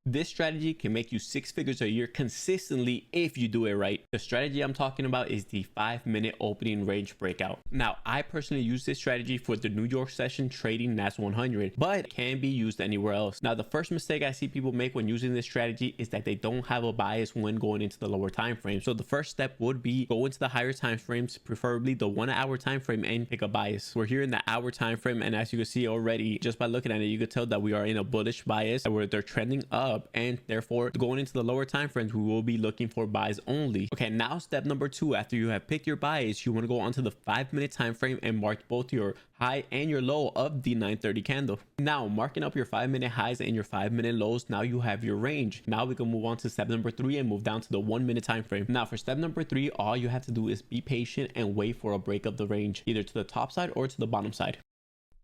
This strategy can make you 6 figures a year consistently if you do it right. The strategy I'm talking about is the 5-minute opening range breakout. Now, I personally use this strategy for the New York session trading NAS 100, but it can be used anywhere else. Now, the first mistake I see people make when using this strategy is that they don't have a bias when going into the lower time frame. So the first step would be go into the higher time frames, preferably the 1 hour time frame, and pick a bias. We're here in the hour time frame, and as you can see already, just by looking at it, you could tell that we are in a bullish bias where they're trending up, and therefore going into the lower time frames, we will be looking for buys only. Okay, now step number 2, after you have picked your bias, you want to go onto the 5-minute time frame and mark both your high and your low of the 930 candle. Now, marking up your 5-minute highs and your 5-minute lows, now you have your range. Now we can move on to step number 3 and move down to the 1-minute time frame. Now for step number 3, all you have to do is be patient and wait for a break of the range, either to the top side or to the bottom side.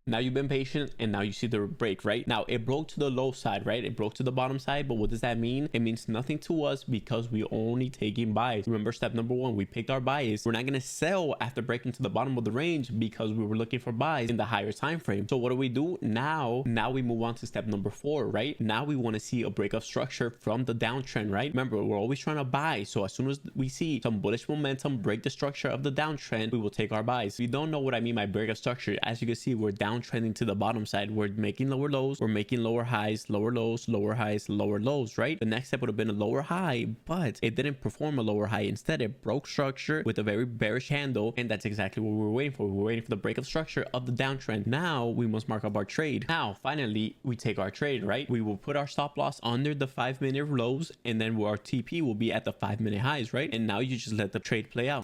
Now you've been patient and now you see the break, right? Now it broke to the low side, right? It broke to the bottom side, but what does that mean? It means nothing to us because we only taking buys. Remember step number 1, we picked our buys. We're not going to sell after breaking to the bottom of the range because we were looking for buys in the higher time frame. So what do we do now? Now we move on to step number 4, right? Now we want to see a break of structure from the downtrend, right? Remember, we're always trying to buy. So as soon as we see some bullish momentum break the structure of the downtrend, we will take our buys. If you don't know what I mean by break of structure, as you can see, we're downtrending to the bottom side. We're making lower lows, we're making lower highs, lower lows, lower highs, lower lows, right? The next step would have been a lower high, but it didn't perform a lower high. Instead, it broke structure with a very bearish handle, and that's exactly what we were waiting for. We were waiting for the break of structure of the downtrend. Now we must mark up our trade. Now finally we take our trade, right? We will put our stop loss under the 5-minute lows, and then our TP will be at the 5-minute highs, right? And now you just let the trade play out,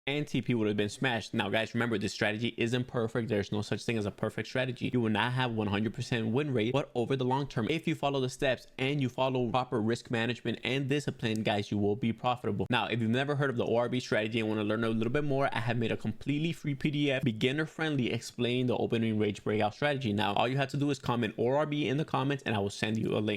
and TP would have been smashed. Now guys, remember, this strategy isn't perfect. There's no such thing as a perfect strategy. You will not have 100% win rate, but over the long term, if you follow the steps and you follow proper risk management and discipline, guys, you will be profitable. Now, if you've never heard of the ORB strategy and want to learn a little bit more, I have made a completely free PDF, beginner friendly, explaining the opening range breakout strategy. Now all you have to do is comment ORB in the comments and I will send you a link.